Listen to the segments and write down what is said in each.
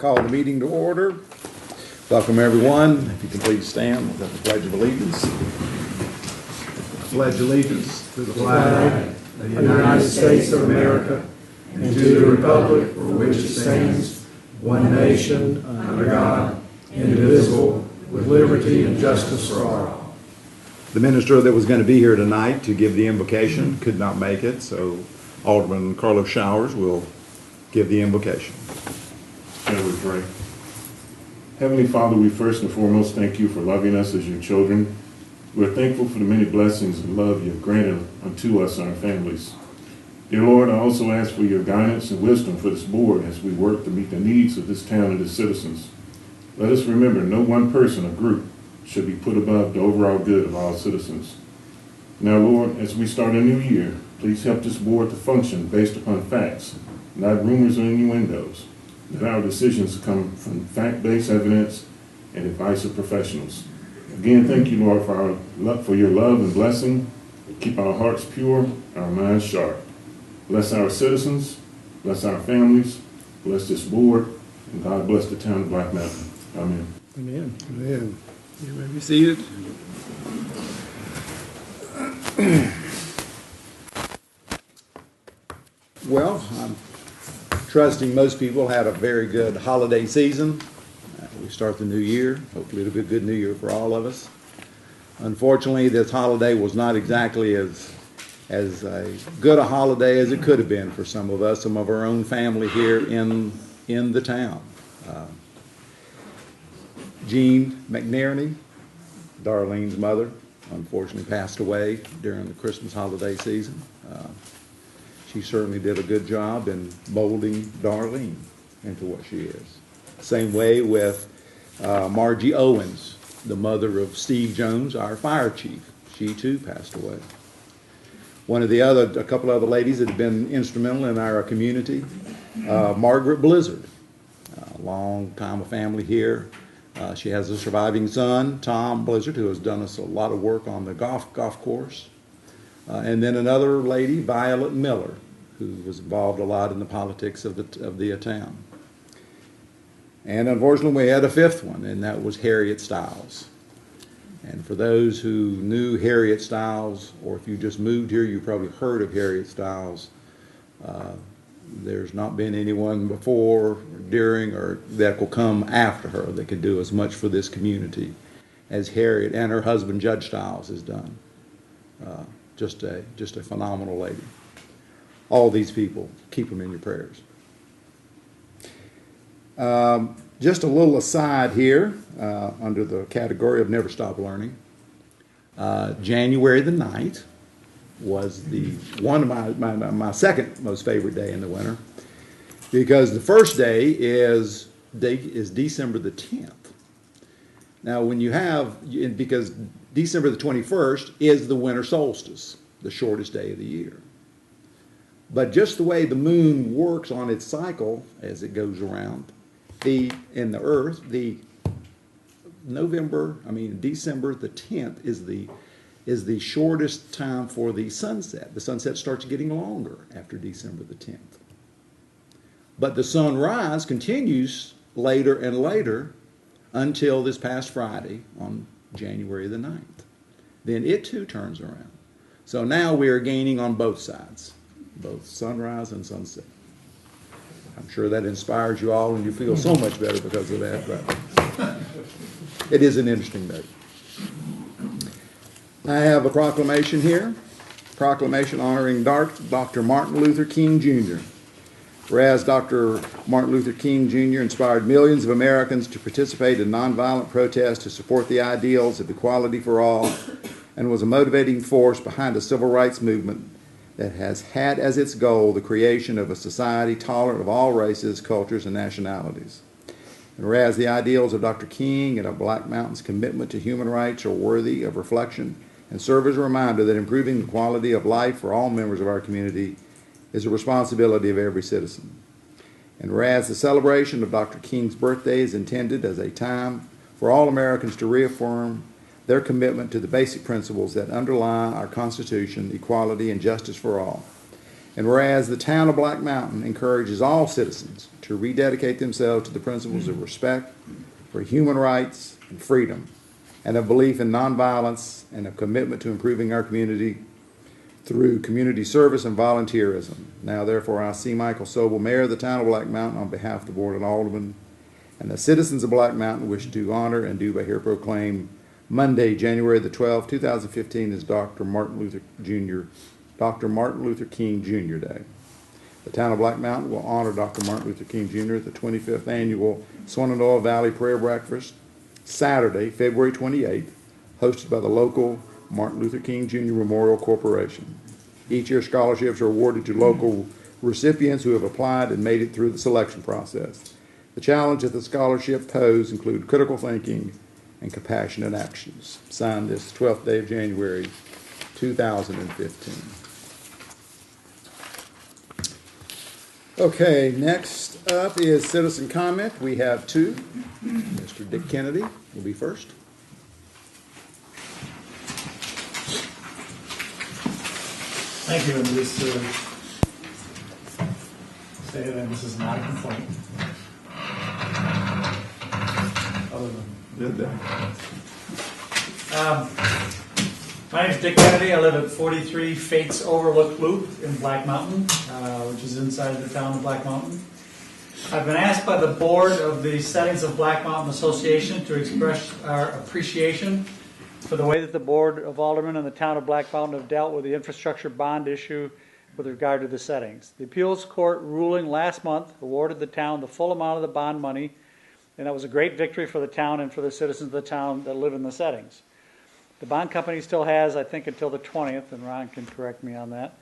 call the meeting to order. Welcome, everyone. If you can please stand with the Pledge of Allegiance. Pledge allegiance to the flag of the United States of America and to the republic for which it stands, one nation, under God, indivisible, with liberty and justice for all. The minister that was going to be here tonight to give the invocation could not make it, so Alderman Carlos Showers will give the invocation. Shall we pray? Heavenly Father, we first and foremost thank you for loving us as your children. We're thankful for the many blessings and love you have granted unto us and our families. Dear Lord, I also ask for your guidance and wisdom for this board as we work to meet the needs of this town and its citizens. Let us remember no one person or group should be put above the overall good of all citizens. Now, Lord, as we start a new year, please help this board to function based upon facts, not rumors or innuendos. That our decisions come from fact-based evidence and advice of professionals. Again, thank you, Lord, for your love and blessing. Keep our hearts pure, our minds sharp. Bless our citizens, bless our families, bless this board, and God bless the town of Black Mountain. Amen. Amen. Amen. You may be seated. Well, I'm trusting most people had a very good holiday season. We start the new year. Hopefully it'll be a good new year for all of us. Unfortunately, this holiday was not exactly as good a holiday as it could have been for some of us, some of our own family here in the town. Jean McNerney, Darlene's mother, unfortunately passed away during the Christmas holiday season. She certainly did a good job in molding Darlene into what she is. Same way with Margie Owens, the mother of Steve Jones, our fire chief. She too passed away. A couple other ladies that have been instrumental in our community, Margaret Blizzard, a long time a family here. She has a surviving son, Tom Blizzard, who has done us a lot of work on the golf course. And then another lady, Violet Miller, who was involved a lot in the politics of the town. And unfortunately, we had a fifth one, and that was Harriet Stiles. And for those who knew Harriet Stiles, or if you just moved here, you probably heard of Harriet Stiles. There's not been anyone before, during, or that will come after her that could do as much for this community as Harriet and her husband, Judge Stiles, has done. Just a phenomenal lady. All these people, keep them in your prayers. Just a little aside here, under the category of Never Stop Learning. January the 9th was one of my second most favorite day in the winter, because the first day is December the 10th. Now, because December the 21st is the winter solstice, the shortest day of the year. But just the way the moon works on its cycle as it goes around in the earth, December the 10th is the shortest time for the sunset. The sunset starts getting longer after December the 10th. But the sunrise continues later and later until this past Friday on January the 9th. Then it too turns around. So now we are gaining on both sides, both sunrise and sunset. I'm sure that inspires you all and you feel so much better because of that, but it is an interesting day. I have a proclamation here, proclamation honoring Dr. Martin Luther King Jr. Whereas Dr. Martin Luther King Jr. inspired millions of Americans to participate in nonviolent protests to support the ideals of equality for all, and was a motivating force behind a civil rights movement that has had as its goal the creation of a society tolerant of all races, cultures, and nationalities. And whereas the ideals of Dr. King and of Black Mountain's commitment to human rights are worthy of reflection and serve as a reminder that improving the quality of life for all members of our community is a responsibility of every citizen. And whereas the celebration of Dr. King's birthday is intended as a time for all Americans to reaffirm their commitment to the basic principles that underlie our Constitution, equality and justice for all. And whereas the town of Black Mountain encourages all citizens to rededicate themselves to the principles of respect for human rights and freedom, and of belief in nonviolence, and of commitment to improving our community through community service and volunteerism. Now therefore I, C. Michael Sobel, Mayor of the town of Black Mountain, on behalf of the Board of Aldermen and the citizens of Black Mountain, wish to honor and do by here proclaim Monday, January the 12th, 2015 is Dr. Martin Luther King Jr. Day. The town of Black Mountain will honor Dr. Martin Luther King Jr. at the 25th annual Shenandoah Valley Prayer Breakfast, Saturday, February 28th, hosted by the local Martin Luther King Jr. Memorial Corporation. Each year, scholarships are awarded to local recipients who have applied and made it through the selection process. The challenge that the scholarship pose include critical thinking and compassionate actions. Signed this 12th day of January, 2015. Okay, next up is citizen comment. We have two. Mr. Dick Kennedy will be first. Thank you, and just to say that this is not a complaint. Other than my name is Dick Kennedy. I live at 43 Fates Overlook Loop in Black Mountain, which is inside the town of Black Mountain. I've been asked by the board of the Settings of Black Mountain Association to express our appreciation for the way that the Board of Aldermen and the town of Black Mountain have dealt with the infrastructure bond issue with regard to the settings. The appeals court ruling last month awarded the town the full amount of the bond money, and that was a great victory for the town and for the citizens of the town that live in the settings. The bond company still has, I think, until the 20th, and Ron can correct me on that,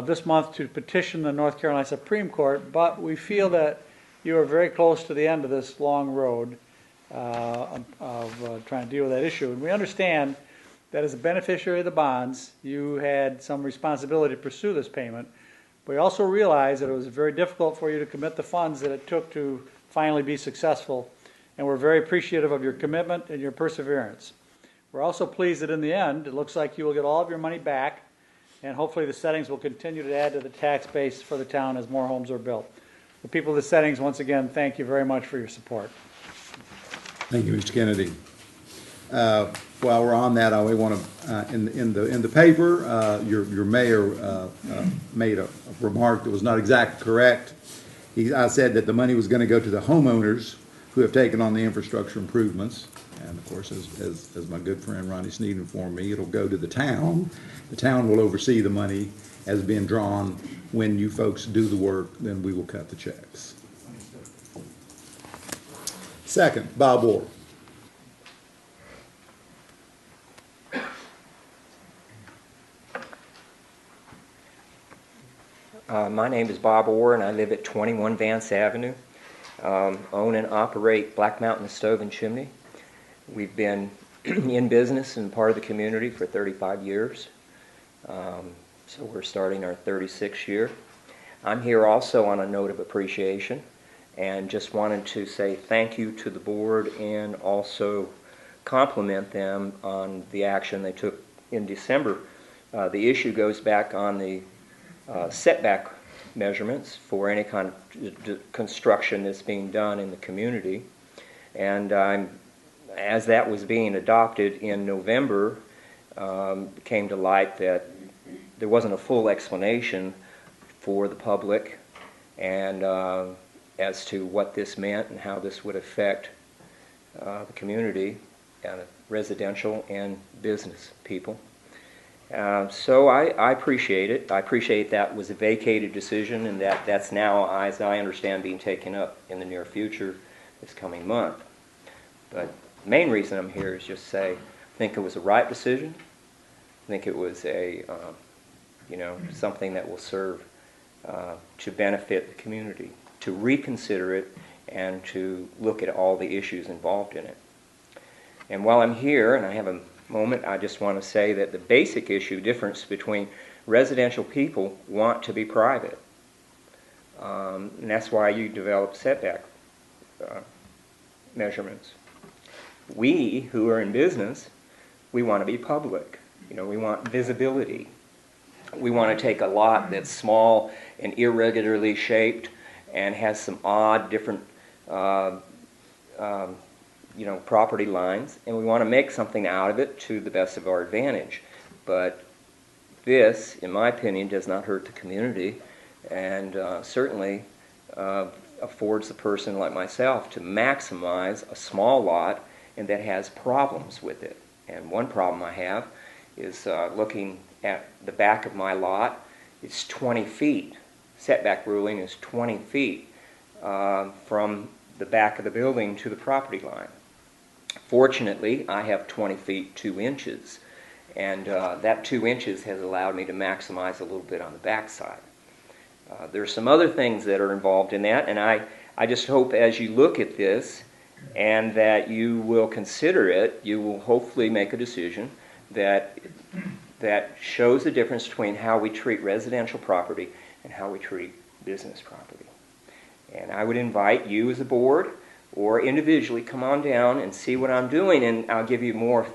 this month to petition the North Carolina Supreme Court, but we feel that you are very close to the end of this long road of trying to deal with that issue. And we understand that as a beneficiary of the bonds, you had some responsibility to pursue this payment. We also realize that it was very difficult for you to commit the funds that it took to finally be successful, and we're very appreciative of your commitment and your perseverance. We're also pleased that in the end, it looks like you will get all of your money back, and hopefully the settings will continue to add to the tax base for the town as more homes are built. The people of the settings, once again, thank you very much for your support. Thank you, Mr. Kennedy. While we're on that, I want to, in the paper, your mayor made a remark that was not exactly correct. I said that the money was going to go to the homeowners who have taken on the infrastructure improvements. And of course, as my good friend Ronnie Sneed informed me, it'll go to the town. The town will oversee the money as being drawn. When you folks do the work, then we will cut the checks. Second, Bob Ward. My name is Bob Orr, and I live at 21 Vance Avenue. Own and operate Black Mountain Stove and Chimney. We've been in business and part of the community for 35 years. So we're starting our 36th year. I'm here also on a note of appreciation, and just wanted to say thank you to the board and also compliment them on the action they took in December. The issue goes back on the setback measurements for any kind of construction that's being done in the community. And as that was being adopted in November, came to light that there wasn't a full explanation for the public and as to what this meant and how this would affect the community, residential and business people. So I appreciate it. I appreciate that was a vacated decision, and that's now, as I understand, being taken up in the near future this coming month. But the main reason I'm here is just to say I think it was a right decision. I think it was a something that will serve to benefit the community, to reconsider it and to look at all the issues involved in it. And while I'm here and I have a moment, I just want to say that the basic issue difference between residential people want to be private. And that's why you develop setback measurements. We who are in business, we want to be public. We want visibility. We want to take a lot that's small and irregularly shaped and has some odd, different, property lines, and we want to make something out of it to the best of our advantage. But this, in my opinion, does not hurt the community, and certainly affords a person like myself to maximize a small lot and that has problems with it. And one problem I have is looking at the back of my lot. It's 20 feet. Setback ruling is 20 feet from the back of the building to the property line. Fortunately, I have 20 feet 2 inches, and that 2 inches has allowed me to maximize a little bit on the back side. There are some other things that are involved in that, and I just hope as you look at this and that you will consider it, you will hopefully make a decision that shows the difference between how we treat residential property and how we treat business property. And I would invite you as a board or individually come on down and see what I'm doing, and I'll give you more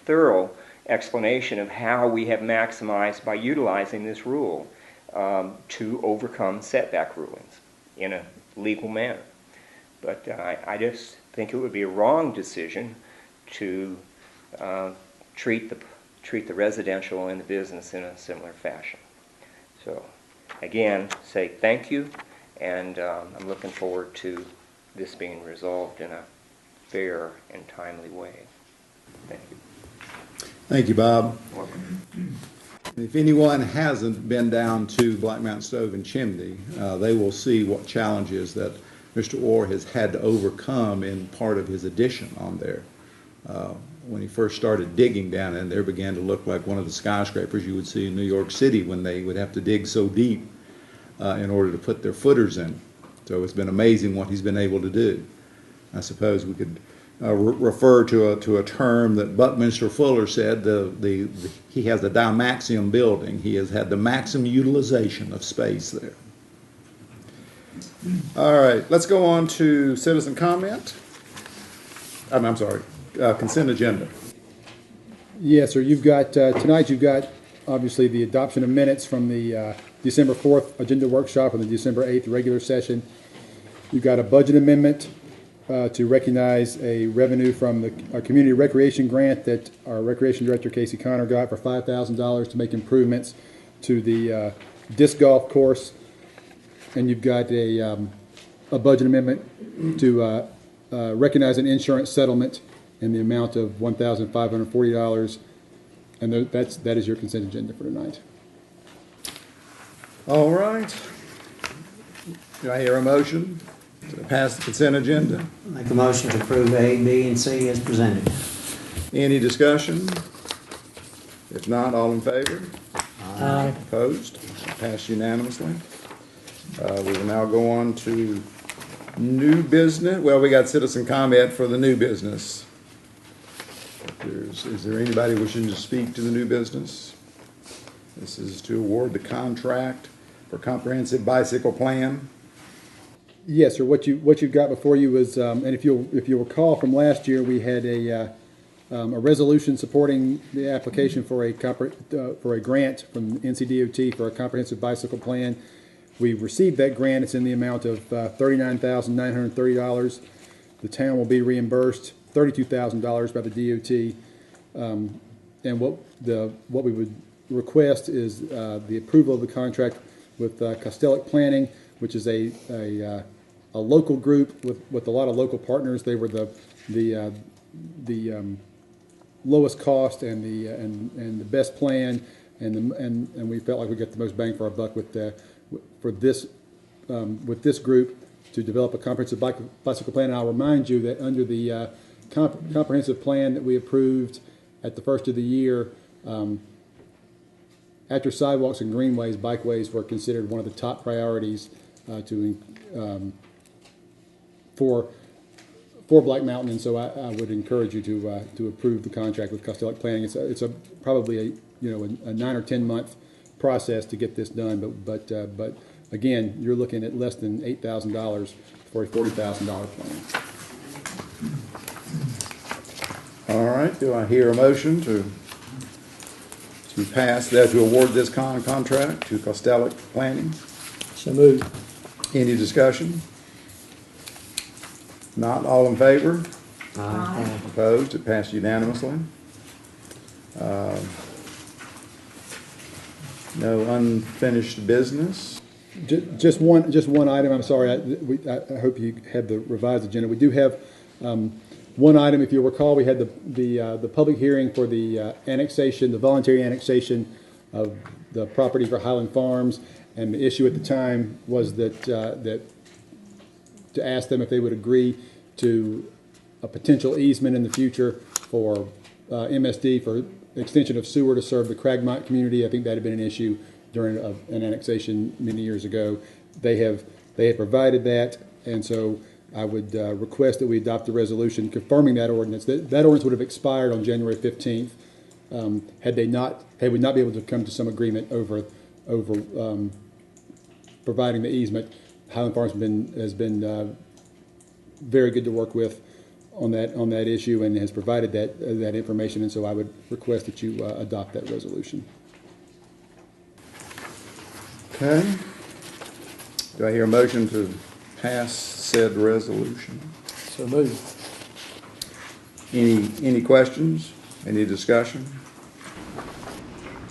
thorough explanation of how we have maximized by utilizing this rule to overcome setback rulings in a legal manner. But I just think it would be a wrong decision to treat the residential and the business in a similar fashion. So again, say thank you, and I'm looking forward to this being resolved in a fair and timely way. Thank you. Thank you, Bob. Welcome. If anyone hasn't been down to Black Mountain Stove and Chimney, they will see what challenges that Mr. Orr has had to overcome in part of his addition on there. When he first started digging down in there, it began to look like one of the skyscrapers you would see in New York City when they would have to dig so deep in order to put their footers in. So it's been amazing what he's been able to do. I suppose we could refer to a term that Buckminster Fuller said, he has the Dymaxium building. He has had the maximum utilization of space there. All right, let's go on to citizen comment. I'm sorry, consent agenda. Yes, sir. You've got, tonight you've got obviously the adoption of minutes from the December 4th agenda workshop and the December 8th regular session. You've got a budget amendment to recognize a revenue from our community recreation grant that our recreation director Casey Connor got for $5,000 to make improvements to the disc golf course. And you've got a budget amendment to recognize an insurance settlement in the amount of $1,540, and that is your consent agenda for tonight. All right. Do I hear a motion to pass the consent agenda? Make a motion to approve A, B, and C as presented. Any discussion? If not, all in favor? Aye. Opposed? Passed unanimously. We will now go on to new business. Well, we got citizen comment for the new business. Is there anybody wishing to speak to the new business? This is to award the contract for comprehensive bicycle plan. Yes, sir. What you've got before you is, and if you'll recall from last year, we had a resolution supporting the application for a grant from NCDOT for a comprehensive bicycle plan. We received that grant. It's in the amount of $39,930. The town will be reimbursed $32,000 by the DOT. And what we would request is the approval of the contract with Costellic Planning, which is a local group with a lot of local partners. They were the lowest cost and the best plan, and we felt like we got the most bang for our buck with this group to develop a comprehensive bicycle plan. And I'll remind you that under the comprehensive plan that we approved at the first of the year, after sidewalks and greenways, bikeways were considered one of the top priorities for Black Mountain, and so I would encourage you to approve the contract with Costellic Planning. It's probably a 9 or 10 month process to get this done, but again, you're looking at less than $8,000 for a $40,000 plan. All right, do I hear a motion to to pass that to award this contract to Costellic Planning. So moved. Any discussion? Not all in favor? Aye. Opposed? It passed unanimously. No unfinished business. Just one item, I'm sorry, I hope you had the revised agenda. We do have one item, if you'll recall, we had the public hearing for the annexation, the voluntary annexation of the property for Highland Farms, and the issue at the time was that to ask them if they would agree to a potential easement in the future for MSD for extension of sewer to serve the Cragmont community. I think that had been an issue during an annexation many years ago. They have provided that, and so I would request that we adopt the resolution confirming that ordinance. That ordinance would have expired on January 15th had we not been able to come to some agreement over providing the easement. Highland Farms has been very good to work with on that issue and has provided that information, and so I would request that you adopt that resolution. Okay. Do I hear a motion to pass said resolution? So moved. Any questions? Any discussion?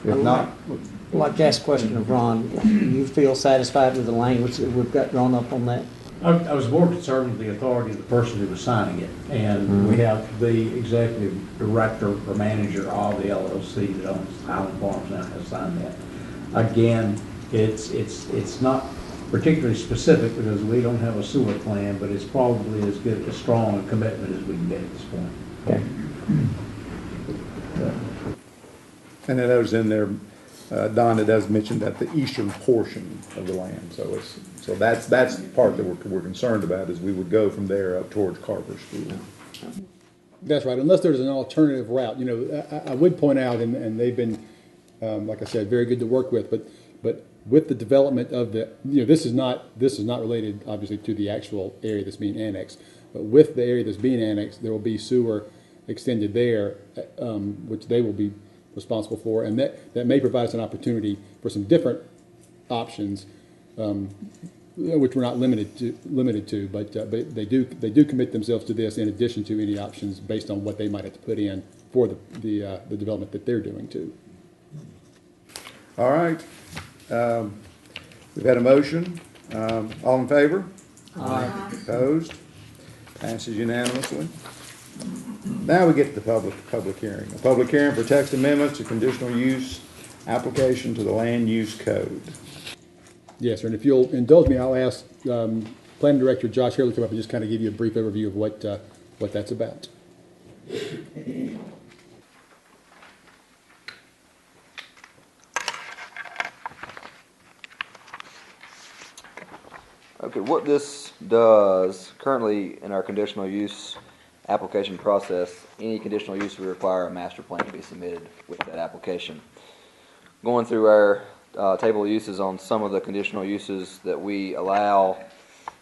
If not, I'd like to ask a question of Ron. You feel satisfied with the language that we've got drawn up on that? I was more concerned with the authority of the person who was signing it. And we have the executive director or manager of the LLC that owns Highland Farms now has signed that. Again, it's not particularly specific because we don't have a sewer plan, but it's probably as good, as strong a commitment as we can get at this point. Okay. and I noticed in there, Don, it does mention that the eastern portion of the land, so that's the part that we're concerned about, is we would go from there up towards Carver School. That's right, unless there's an alternative route. You know, I would point out, and they've been, like I said, very good to work with, but with the development of the, you know, this is not related, obviously, to the actual area that's being annexed, but with the area that's being annexed, there will be sewer extended there, which they will be responsible for, and that may provide us an opportunity for some different options, which we're not limited to, but they do commit themselves to this in addition to any options based on what they might have to put in for the development that they're doing too. All right. We've had a motion. All in favor? Aye. Opposed? Passes unanimously. Now we get to the public hearing. A public hearing for text amendments to conditional use application to the land use code. Yes, sir, and if you'll indulge me, I'll ask Planning Director Josh Hurley to come up and just kind of give you a brief overview of what that's about. Okay, what this does, currently in our conditional use application process, any conditional use would require a master plan to be submitted with that application. Going through our table of uses on some of the conditional uses that we allow,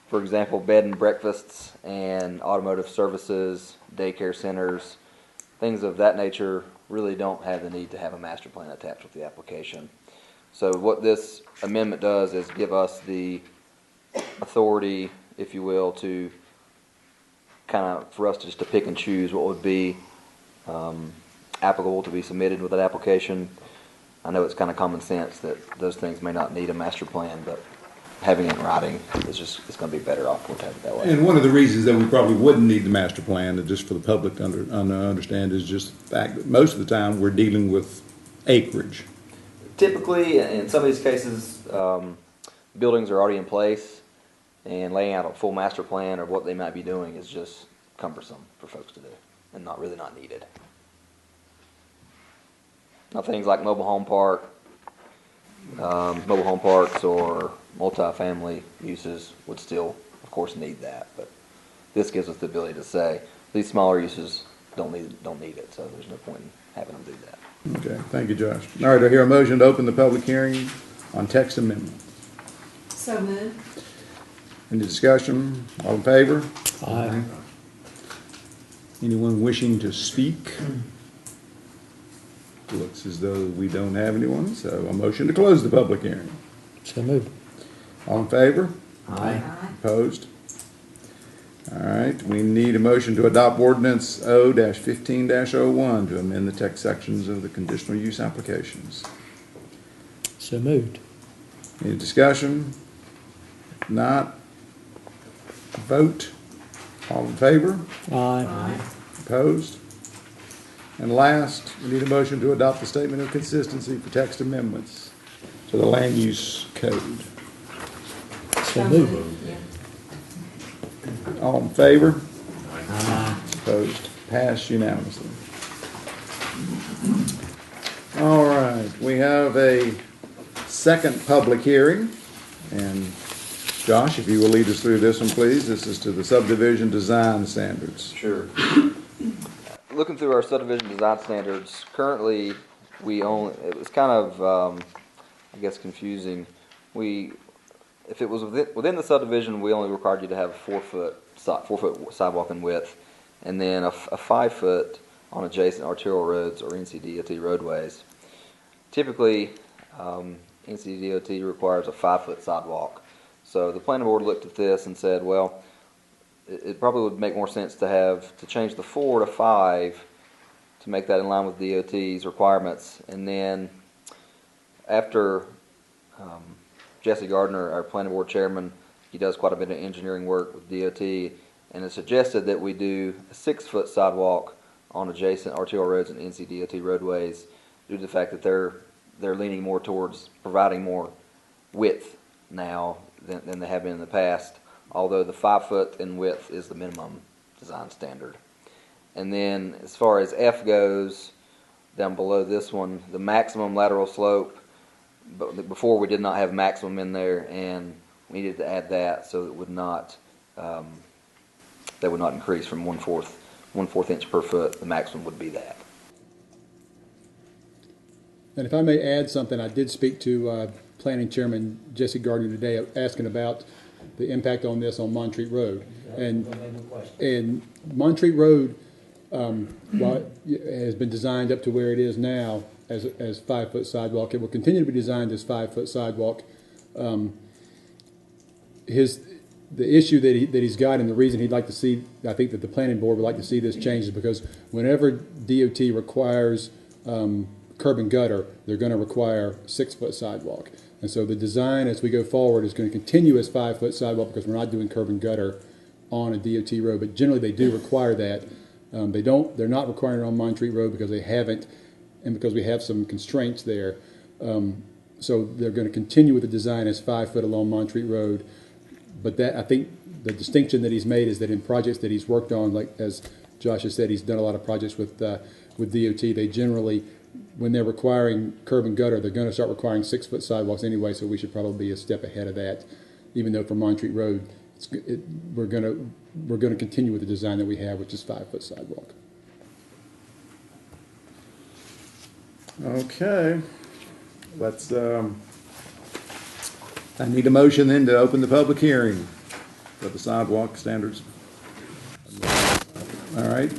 for example, bed and breakfasts and automotive services, daycare centers, things of that nature really don't have the need to have a master plan attached with the application. So what this amendment does is give us the authority, if you will, to kind of, for us to just to pick and choose what would be applicable to be submitted with that application. I know it's kind of common sense that those things may not need a master plan, but having it in writing is it's going to be better off to have it that way. And one of the reasons that we probably wouldn't need the master plan, just for the public to understand, is just the fact that most of the time we're dealing with acreage. Typically, in some of these cases, buildings are already in place, and laying out a full master plan or what they might be doing is just cumbersome for folks to do and not needed. Now, things like mobile home parks or multifamily uses would still, of course, need that. But this gives us the ability to say these smaller uses don't need it, so there's no point in having them do that. Okay, thank you, Josh. All right, I hear a motion to open the public hearing on text amendment. So moved. Any discussion? All in favor? Aye. Anyone wishing to speak? Looks as though we don't have anyone, so a motion to close the public hearing. So moved. All in favor? Aye. Opposed? All right, we need a motion to adopt ordinance O-15-01 to amend the text sections of the conditional use applications. So moved. Any discussion? If not, vote. All in favor? Aye. Opposed? And last, we need a motion to adopt the statement of consistency for text amendments to the land use code. So moved. Yeah. All in favor? Opposed? Passed unanimously. All right, we have a second public hearing, and Josh, if you will lead us through this one, please. This is to the subdivision design standards. Sure. Looking through our subdivision design standards, currently we only, it was kind of, I guess, confusing. If it was within the subdivision, we only required you to have a 4-foot sidewalk in width, and then a 5-foot on adjacent arterial roads or NCDOT roadways. Typically, NCDOT requires a 5-foot sidewalk. So the planning board looked at this and said, well, it probably would make more sense to change the 4 to 5 to make that in line with DOT's requirements. And then after Jesse Gardner, our planning board chairman, he does quite a bit of engineering work with DOT, and it suggested that we do a 6-foot sidewalk on adjacent arterial roads and NCDOT roadways due to the fact that they're leaning more towards providing more width now than they have been in the past, although the 5-foot in width is the minimum design standard. And then as far as F goes, down below this one, the maximum lateral slope, but before we did not have maximum in there, and we needed to add that so it would not increase from 1/4 inch per foot. The maximum would be that. And if I may add something, I did speak to Planning Chairman Jesse Gardner today, asking about the impact on this on Montreat Road. And Montreat Road, while it has been designed up to where it is now as 5-foot sidewalk, it will continue to be designed as 5-foot sidewalk. The issue that he's got, and the reason he'd like to see, I think that the planning board would like to see this change, is because whenever DOT requires curb and gutter, they're going to require 6-foot sidewalk. And so the design as we go forward is going to continue as 5-foot sidewalk because we're not doing curb and gutter on a DOT road, but generally they do require that. They're not requiring it on Montreat Road because they haven't, and because we have some constraints there. So they're going to continue with the design as 5-foot along Montreat Road. But that, I think the distinction that he's made is that in projects that he's worked on, like as Josh has said, he's done a lot of projects with DOT. They generally, when they're requiring curb and gutter, they're going to start requiring 6-foot sidewalks anyway. So we should probably be a step ahead of that. Even though for Montreat Road, we're going to continue with the design that we have, which is 5-foot sidewalk. Okay, let's. I need a motion then to open the public hearing for the sidewalk standards. All right.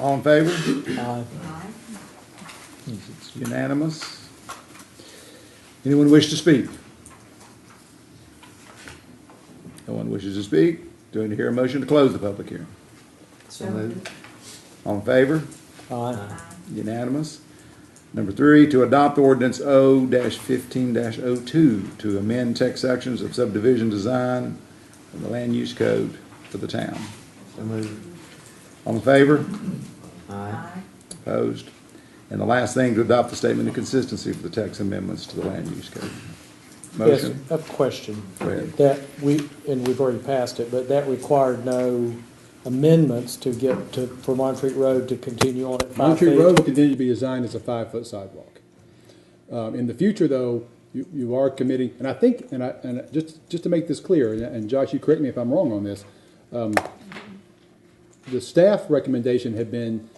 All in favor? Aye. It's unanimous. Anyone wish to speak? No one wishes to speak. Do I hear a motion to close the public hearing? So moved. All in favor? Aye. Unanimous. Number 3, to adopt ordinance O-15-02 to amend text sections of subdivision design of the land use code for the town. All in favor? Aye. Opposed? And the last thing, to adopt the statement of consistency for the text amendments to the land use code. Yes, Motion? a question. Go ahead. We've already passed it, but that required no amendments for Montreat Road to continue on at 5 feet. Montreat Road will continue to be designed as a 5-foot sidewalk. In the future, though, you are committing, and I think, and just to make this clear, and Josh, you correct me if I'm wrong on this. The staff recommendation had been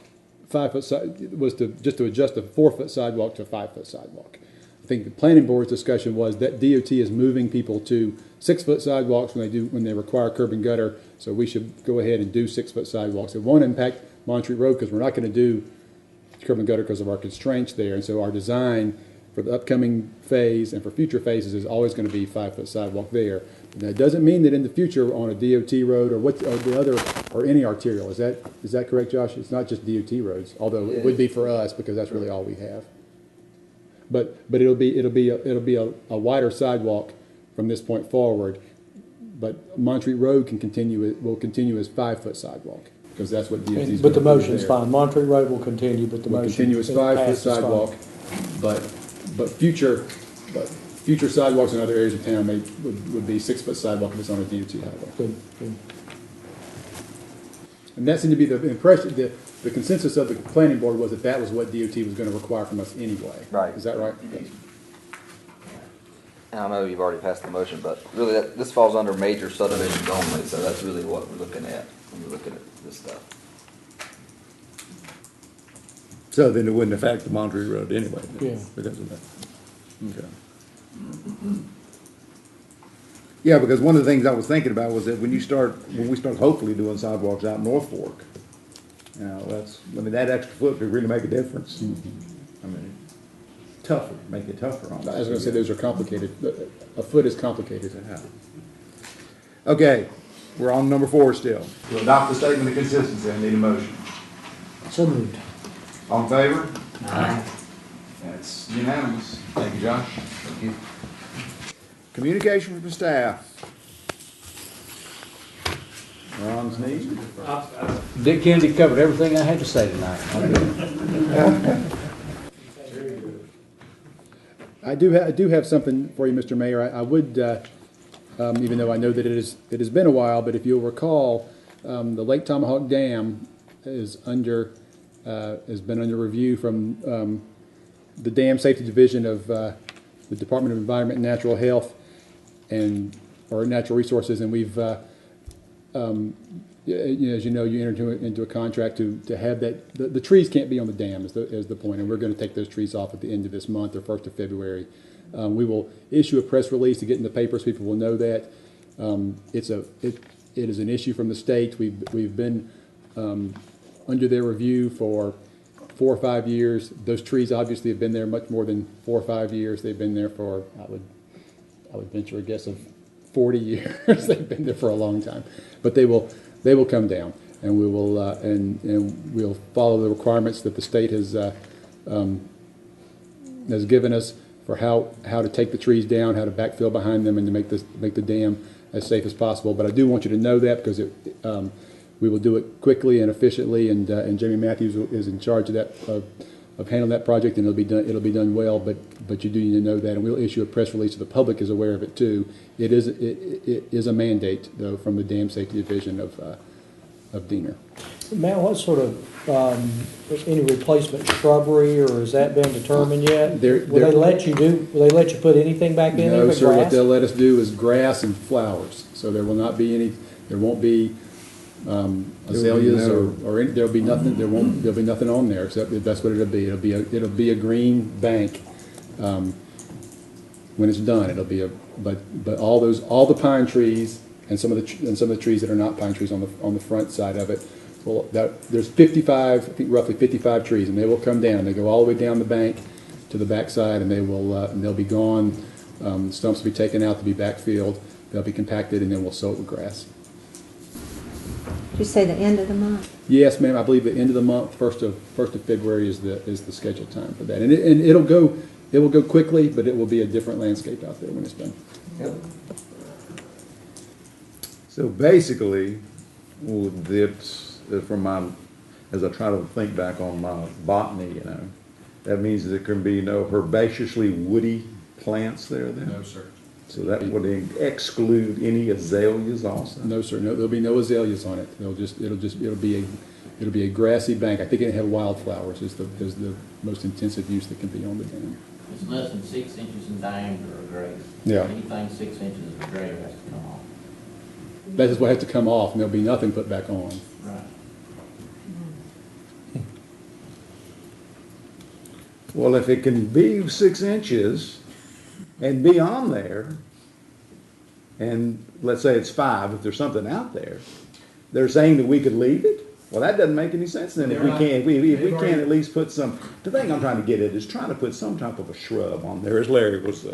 5-foot was to adjust a 4-foot sidewalk to a 5-foot sidewalk. I think the planning board's discussion was that DOT is moving people to 6-foot sidewalks when they require curb and gutter. So we should go ahead and do 6-foot sidewalks. It won't impact Montreat Road because we're not going to do curb and gutter because of our constraints there. And so our design for the upcoming phase and for future phases is always going to be 5-foot sidewalk there. And that doesn't mean that in the future on a DOT road or the other or any arterial. Is that correct, Josh? It's not just DOT roads, although it would be for us because that's really all we have. But it'll be a wider sidewalk from this point forward. But Montreat Road will continue as 5-foot sidewalk because that's what DOT is. But the motion's fine. Montreat Road will continue, but the will motion continue as 5-foot passes fine. sidewalk. But future sidewalks in other areas of town would be 6-foot sidewalk if it's on a DOT highway. Good, good. And that seemed to be the impression, the consensus of the planning board was that was what DOT was going to require from us anyway. Right. Is that right? Yes. And I know you've already passed the motion, but really this falls under major subdivisions only, so that's really what we're looking at when we're looking at this stuff. So then it wouldn't affect the Montreat Road anyway, then, Yeah. because of that. Okay. Yeah, because one of the things I was thinking about was that when we start hopefully doing sidewalks out North Fork, that extra foot could really make a difference. I mean, make it tougher on us. I was going to say those are complicated. A foot is complicated. Okay, we're on number 4 still. To adopt the statement of consistency, I need a motion. So moved. All in favor? Aye. That's unanimous. Thank you, Josh. Thank you. Communication from the staff. Ron's need. Dick Kennedy covered everything I had to say tonight. I do have something for you, Mr. Mayor. I would, even though I know that it has been a while, but if you'll recall, the Lake Tomahawk Dam has been under review from the Dam Safety Division of the Department of Environment and Natural Health or Natural Resources, and we've, as you know, you entered into a contract to have that. The trees can't be on the dam is the point, and we're going to take those trees off at the end of this month or 1st of February. We will issue a press release to get in the paper so people will know that. It is an issue from the state. We've been under their review for 4 or 5 years. Those trees obviously have been there much more than 4 or 5 years. They've been there for I would venture a guess of 40 years. They've been there for a long time, but they will come down, and we will and we'll follow the requirements that the state has given us for how to take the trees down, how to backfill behind them, and to make the dam as safe as possible. But I do want you to know that because we will do it quickly and efficiently, and Jamie Matthews is in charge of that of handling that project, and it'll be done well. But you do need to know that, and we'll issue a press release so the public is aware of it too. It is a mandate though from the Dam Safety Division of Diener. Matt, what sort of any replacement shrubbery, or has that been determined yet? Will they let you put anything back in there? No, but sir. What grass? they'll let us do is grass and flowers. So there will not be any. There won't be azaleas or any, there'll be nothing. There'll be nothing on there except that's what it'll be. It'll be a green bank when it's done. It'll be but all the pine trees and some of the trees that are not pine trees on the front side of it. Well, there's 55, I think roughly 55 trees, and they will come down. They go all the way down the bank to the backside, and they'll be gone. Stumps will be taken out to be backfilled. They'll be compacted, and then we'll sow it with grass. Did you say the end of the month? Yes, ma'am. I believe the end of the month, first of February is the scheduled time for that, and it will go quickly, but it will be a different landscape out there when it's done. Yep. So basically, as I try to think back on my botany, that means that there can be no herbaceously woody plants there then? No, sir. So that would exclude any azaleas also? No, sir. No, there'll be no azaleas on it. It'll be a grassy bank. I think it'll have wildflowers is the most intensive use that can be on the dam. It's less than 6 inches in diameter of grade. Yeah. Anything 6 inches of grade has to come off. That is what has to come off, and there'll be nothing put back on. Right. Well, if it can be 6 inches and be on there, and let's say it's 5, if there's something out there, they're saying that we could leave it? Well, that doesn't make any sense then if we can't, if we can't at least put some, the thing I'm trying to get at is trying to put some type of a shrub on there, as Larry was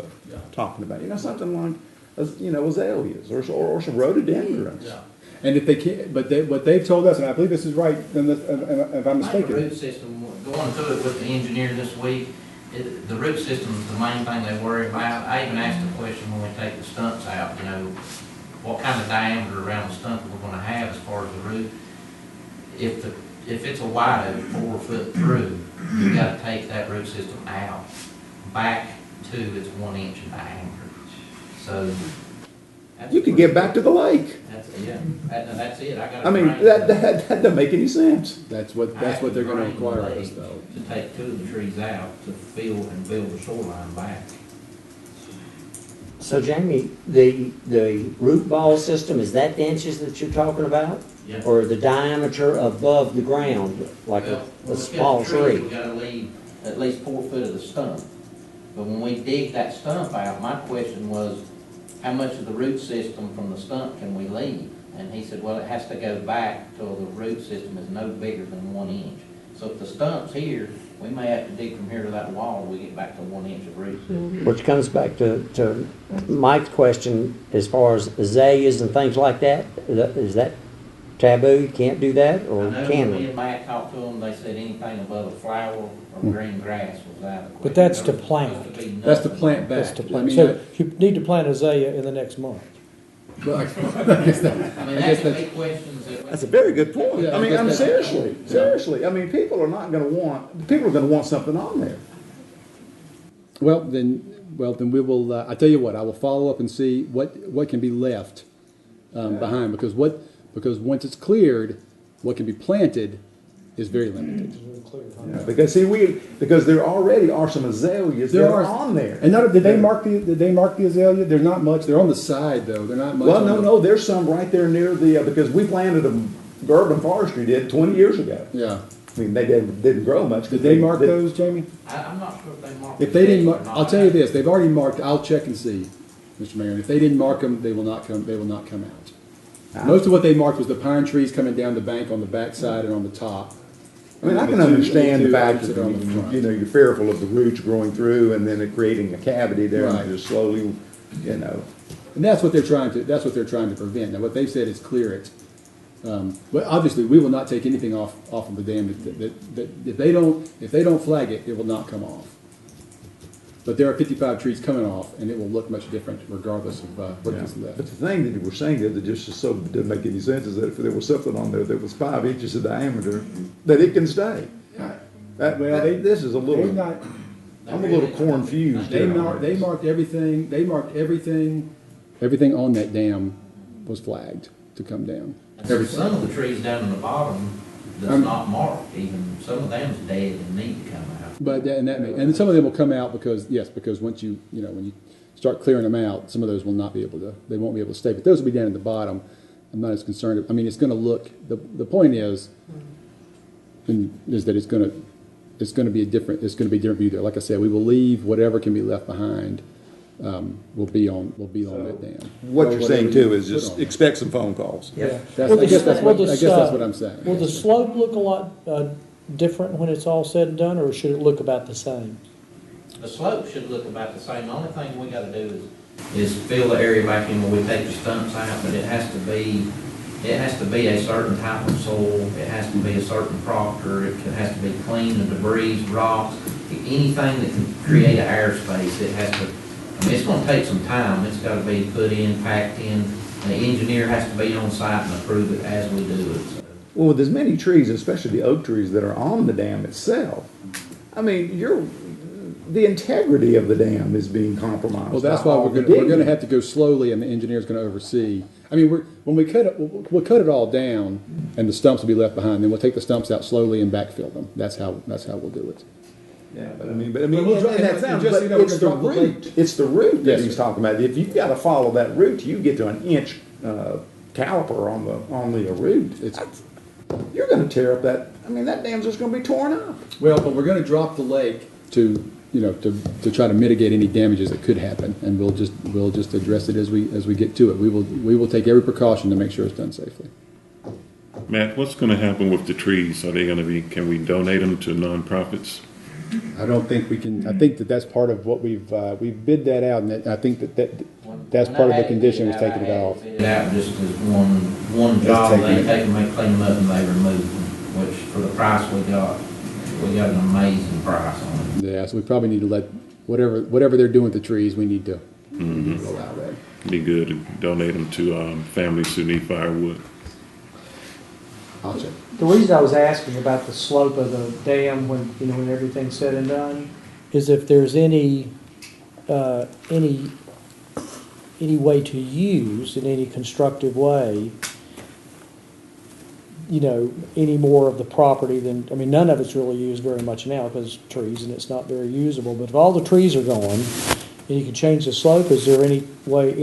talking about. You know, something like, azaleas or some rhododendrons. Yeah. And if they can't, but what they've told us, and I believe this is right, if I'm The mistaken. root system, going through it with the engineer this week, the root system is the main thing they worry about. I even asked the question when we take the stumps out, you know, what kind of diameter around the stump we're gonna have as far as the root. If it's a wide 4 foot through, you gotta take that root system out, back to its 1 inch in diameter. So. You could get back to the lake. That's it. I mean, that doesn't make any sense. That's what they're gonna require of us, though. To take 2 of the trees out to fill and build the shoreline back. So Jamie, the root ball system, is that the inches that you're talking about? Yeah. Or the diameter above the ground, like Well, a small tree? We gotta leave at least 4 foot of the stump. But when we dig that stump out, my question was, how much of the root system from the stump can we leave? And he said, well, it has to go back till the root system is no bigger than 1 inch. So if the stump's here, we may have to dig from here to that wall, we get back to 1 inch of root system. Which comes back to Mike's question, as far as azaleas and things like that, is that taboo? You can't do that, or I know can when me we? and Matt talked to them, they said anything above a flower or green grass was out of the question. But that's to There was plant. supposed to be That's to nothing. plant back. That's to I plant. mean, So you need to plant azalea in the next month. well, I guess that, I mean, I guess that could that's, be questions that. That's a very good point. Yeah, I mean, I guess seriously. I mean, people are gonna want something on there. well, then we will, I tell you what, I will follow up and see what can be left, behind, because once it's cleared, what can be planted is very limited. Yeah, because there already are some azaleas that are on there. And did they mark the azalea? There's not much. They're on the side though. They're not much. Well, no, there's some right there near the, because we planted them, Urban Forestry did 20 years ago. Yeah. I mean, they didn't grow much. Did they mark those, Jamie? I'm not sure if they marked. If they didn't, it or not. I'll tell you this: they've already marked. I'll check and see, Mr. Mayor. And if they didn't mark them, they will not come. They will not come out. Most of what they marked was the pine trees coming down the bank on the back side and on the top. I mean, I can understand the fact that you're fearful of the roots growing through and then it creating a cavity there Right. and just slowly, And that's what they're trying to. That's what they're trying to prevent. Now, what they've said is clear it. But obviously, we will not take anything off of the dam. That if they don't flag it, it will not come off. But there are 55 trees coming off, and it will look much different regardless of what is left. But the thing that you were saying that just so didn't make any sense is that if there was something on there that was 5 inches in diameter, that it can stay. This is a little. I'm a little confused. They marked everything. They marked everything. Everything on that dam was flagged to come down. Some of the trees down in the bottom that's not marked, even some of them's dead and need to come out. But and some of them will come out because once when you start clearing them out, some of those will not be able to. They won't be able to stay. But those will be down at the bottom. I'm not as concerned. I mean, it's going to look. The point is that it's going to be a different view there. Like I said, we will leave whatever can be left behind. Will be on that dam. What you're saying too is just expect some phone calls. Yeah. I guess that's what I'm saying. Will the slope look a lot different when it's all said and done, or should it look about the same? The slope should look about the same. The only thing we gotta do is fill the area back in where we take the stumps out, but it has to be a certain type of soil, it has to be a certain proctor, it has to be clean of debris, rocks, anything that can create an airspace, it has to, I mean, it's gonna take some time, it's gotta be put in, packed in, the engineer has to be on site and approve it as we do it. So. Well, with as many trees, especially the oak trees that are on the dam itself, I mean, the integrity of the dam is being compromised. Well, that's why we're going to have to go slowly, and the engineer's going to oversee. I mean, when we cut it, we'll cut it all down, and the stumps will be left behind. Then we'll take the stumps out slowly and backfill them. That's how we'll do it. Yeah, but I mean, it's the root. It's the root that he's talking about. If you've got to follow that root, you get to an inch caliper on the root. You're going to tear up that. I mean, that dam's just going to be torn up. Well, but we're going to drop the lake to try to mitigate any damages that could happen, and we'll just address it as we get to it. We will take every precaution to make sure it's done safely. Matt, what's going to happen with the trees? Are they going to be, can we donate them to nonprofits? I don't think we can, I think that that's part of what we've bid that out, and I think that's part of the condition was taking it off. Bid it out just as one job, they take them, they clean them up, and they remove them, which for the price we got an amazing price on it. Yeah, so we probably need to let, whatever they're doing with the trees, we need to allow that. Be good to donate them to families who need firewood. I'll check. The reason I was asking about the slope of the dam when, you know, when everything's said and done, is if there's any way to use in any constructive way, you know, any more of the property than, I mean, none of it's really used very much now because trees and it's not very usable, but if all the trees are gone and you can change the slope, is there any way,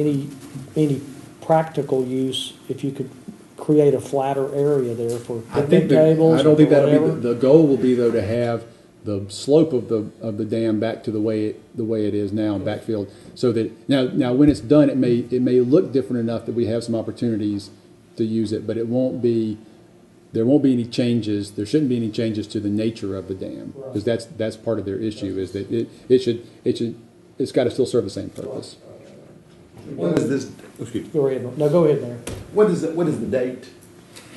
any practical use if you could create a flatter area there for picnic tables? I don't think or that'll whatever? be, the goal will be though to have the slope of the dam back to the way it is now in backfield, so that now when it's done, it may look different enough that we have some opportunities to use it, but there won't be any changes. There shouldn't be any changes to the nature of the dam, because that's part of their issue, is that it's got to still serve the same purpose. When is this, excuse me, Go ahead. No, go ahead there. what is the date?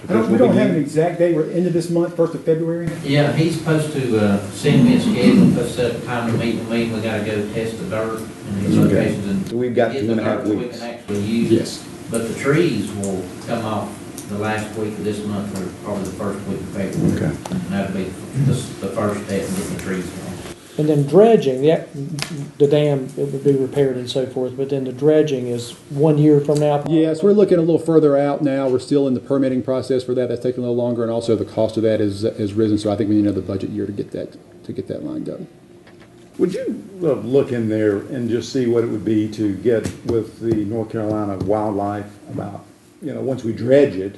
We don't have an exact date. We're into this month, 1st of February. Yeah, he's supposed to send me a schedule, supposed to set up time to meet with me, we gotta go test the dirt in these locations and. So we've got get 2.5 the dirt that weeks. We can actually use. Yes. But the trees will come off the last week of this month, or probably the first week of February. Okay. And that'll be the first step in getting the trees going. And then dredging, the dam, it would be repaired and so forth, but then the dredging is 1 year from now? Yes, we're looking a little further out now. We're still in the permitting process for that. That's taking a little longer, and also the cost of that has risen. So I think we need another budget year to get that lined up. Would you look in there and just see what it would be to get with the North Carolina Wildlife about, you know, once we dredge it,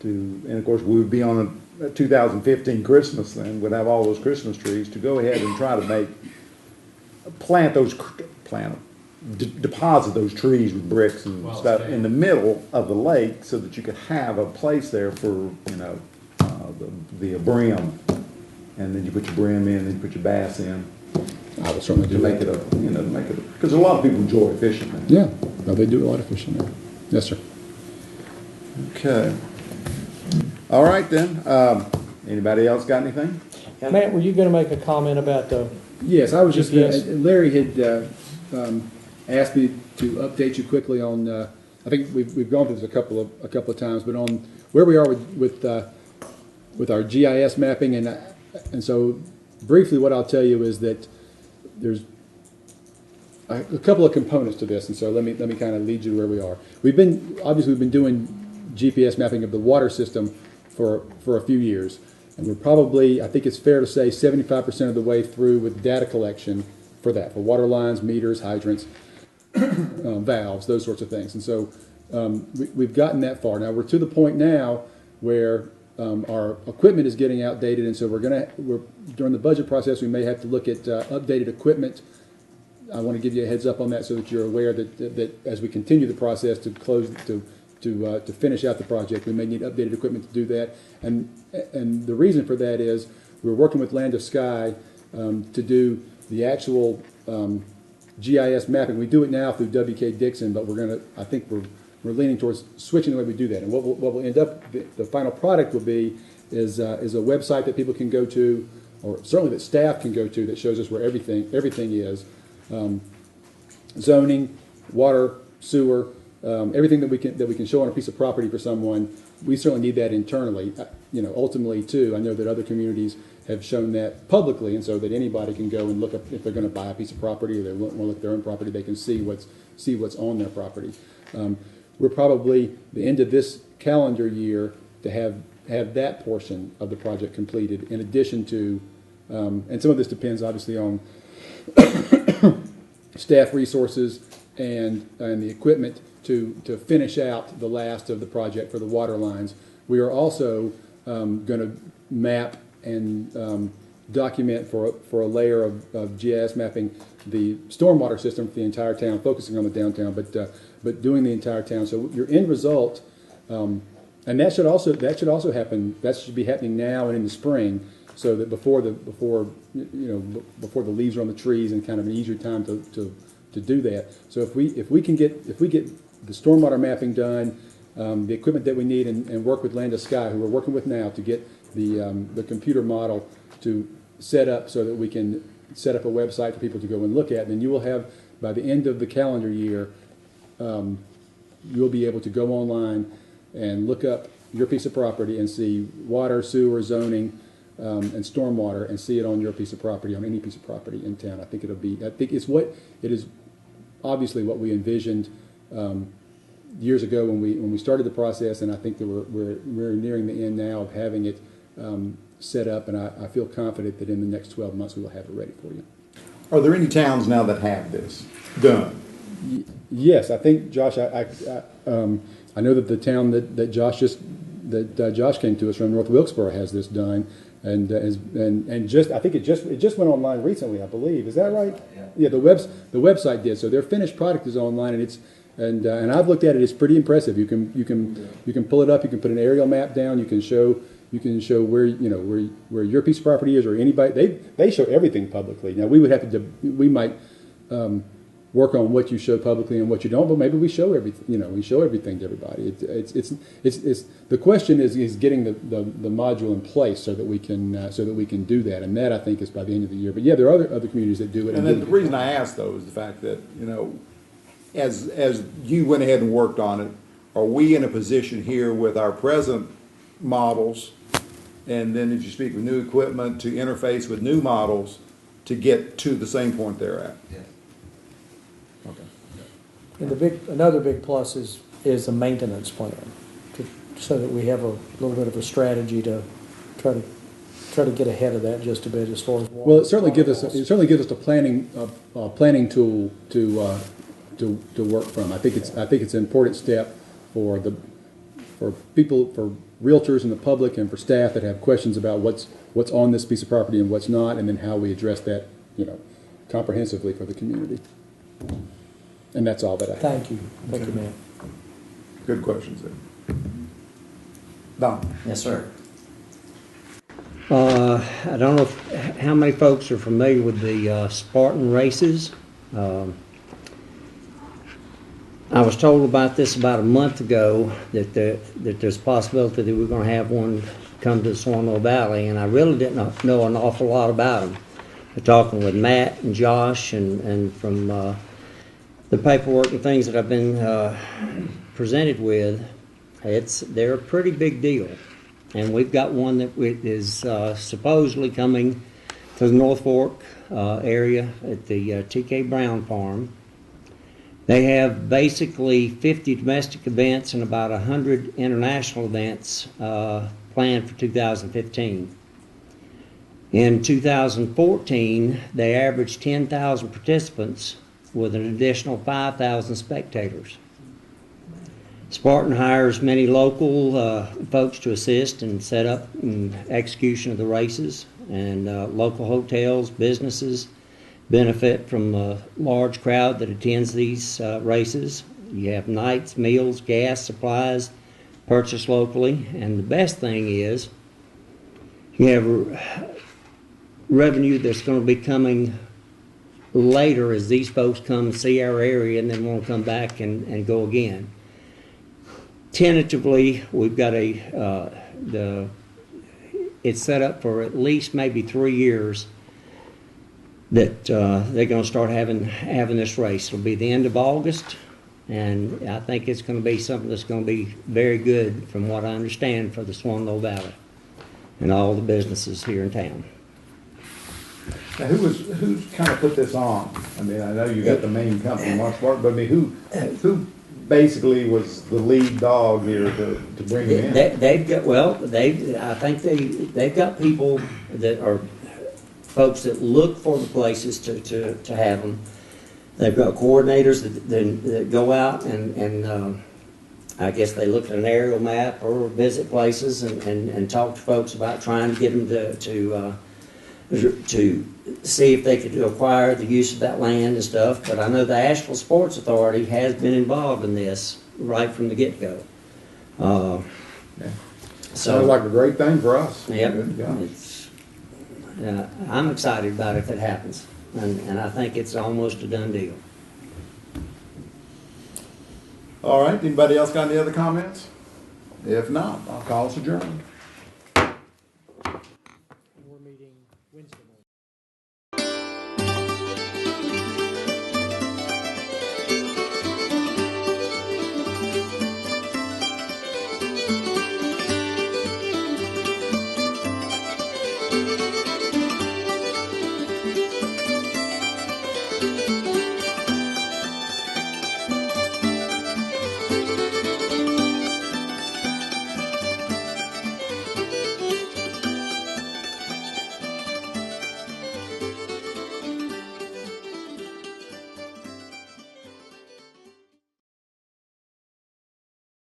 and of course we would be on a 2015 Christmas then, would have all those Christmas trees, to go ahead and try to deposit those trees with bricks and stuff in the middle of the lake, so that you could have a place there for, you know, the brim, and then you put your brim in, and you put your bass in. I will certainly do Make that. it a, you know, make it, because a lot of people enjoy fishing there. Yeah, no, they do a lot of fishing there. Yes, sir. Okay. All right then. Anybody else got anything? Matt, were you going to make a comment about the, Yes, I was just, GPS. Larry had asked me to update you quickly on, I think we've gone through this a couple of times, but on where we are with our GIS mapping, and so briefly what I'll tell you is that there's a couple of components to this, and so let me kind of lead you to where we are. We've been doing GPS mapping of the water system for a few years. And we're probably, I think it's fair to say, 75% of the way through with data collection for that, for water lines, meters, hydrants, valves, those sorts of things. And so we've gotten that far. Now we're to the point now where our equipment is getting outdated, and so during the budget process we may have to look at updated equipment. I want to give you a heads up on that so that you're aware that as we continue the process to finish out the project, we may need updated equipment to do that. And the reason for that is we're working with Land of Sky to do the actual GIS mapping. We do it now through WK Dixon, but I think we're leaning towards switching the way we do that. And what will end up, the final product will be is a website that people can go to, or certainly that staff can go to, that shows us where everything is. Zoning, water, sewer, everything that we can show on a piece of property for someone. We certainly need that internally. Ultimately too, I know that other communities have shown that publicly, and so that anybody can go and look up if they're going to buy a piece of property or they want to look at their own property, they can see what's on their property. We're probably the end of this calendar year to have that portion of the project completed, in addition to, and some of this depends obviously on staff resources and the equipment to finish out the last of the project for the water lines. We are also going to map and document for a layer of GIS mapping the stormwater system for the entire town, focusing on the downtown, but doing the entire town. So your end result And that should also happen. That should be happening now and in the spring, so that before the leaves are on the trees and kind of an easier time to do that. So if we get the stormwater mapping done, the equipment that we need, and work with Land of Sky, who we're working with now, to get the computer model to set up so that we can set up a website for people to go and look at, then you will have, by the end of the calendar year, you'll be able to go online and look up your piece of property and see water, sewer, zoning, and stormwater, and see it on your piece of property, on any piece of property in town. I think it is obviously what we envisioned years ago when we started the process, and I think that we're nearing the end now of having it set up, and I feel confident that in the next 12 months we will have it ready for you. Are there any towns now that have this done? Yes, I think, Josh, I know that the town that Josh came to us from, North Wilkesboro, has this done, and I think it just went online recently, I believe. Is that right? Yeah. The website did. So their finished product is online, and I've looked at it. It's pretty impressive. You can pull it up. You can put an aerial map down. You can show where your piece of property is, or anybody. They show everything publicly. Now we might work on what you show publicly and what you don't, but maybe we show everything. We show everything to everybody. It's the question is getting the module in place so that we can do that, and that I think is by the end of the year. But yeah, there are other communities that do it. And then the reason I ask though is the fact that as you went ahead and worked on it, are we in a position here with our present models, and then if you speak with new equipment, to interface with new models to get to the same point they're at? Yes. And another big plus is the maintenance plan, so that we have a little bit of a strategy to try to get ahead of that just a bit as far as water. Well, it certainly gives us a planning tool to work from. I think it's an important step for people, for realtors and the public, and for staff that have questions about what's on this piece of property and what's not, and then how we address that comprehensively for the community. And that's all that I have. Thank you, ma'am. Good questions there. Don? Yes, sir. I don't know how many folks are familiar with the Spartan races. I was told about this about a month ago, that there's a possibility that we're going to have one come to the Swanville Valley, and I really didn't know an awful lot about them. Talking with Matt and Josh and from the paperwork and things that I've been presented with, they're a pretty big deal. And we've got one that is supposedly coming to the North Fork area at the TK Brown Farm. They have basically 50 domestic events and about 100 international events planned for 2015. In 2014, they averaged 10,000 participants with an additional 5,000 spectators. Spartan hires many local folks to assist and set up and execution of the races, and local hotels, businesses benefit from a large crowd that attends these races. You have nights, meals, gas, supplies purchased locally, and the best thing is you have revenue that's going to be coming later as these folks come and see our area and then want to come back and go again. Tentatively, we've got it's set up for at least maybe 3 years that they're going to start having this race. It'll be the end of August, and I think it's going to be something that's going to be very good, from what I understand, for the Swanville Valley and all the businesses here in town. Now, who's kind of put this on? I mean, I know you got the main company, Mark Spark, but I mean, who basically was the lead dog here to bring him in? I think they've got people that are folks that look for the places to have them. They've got coordinators that go out and I guess they look at an aerial map or visit places and talk to folks about trying to get them to see if they could acquire the use of that land and stuff. But I know the Asheville Sports Authority has been involved in this right from the get-go. Sounds like a great thing for us. Yep, Good gosh. it's, I'm excited about it if it happens, and I think it's almost a done deal. All right, anybody else got any other comments? If not, I'll call us adjourned.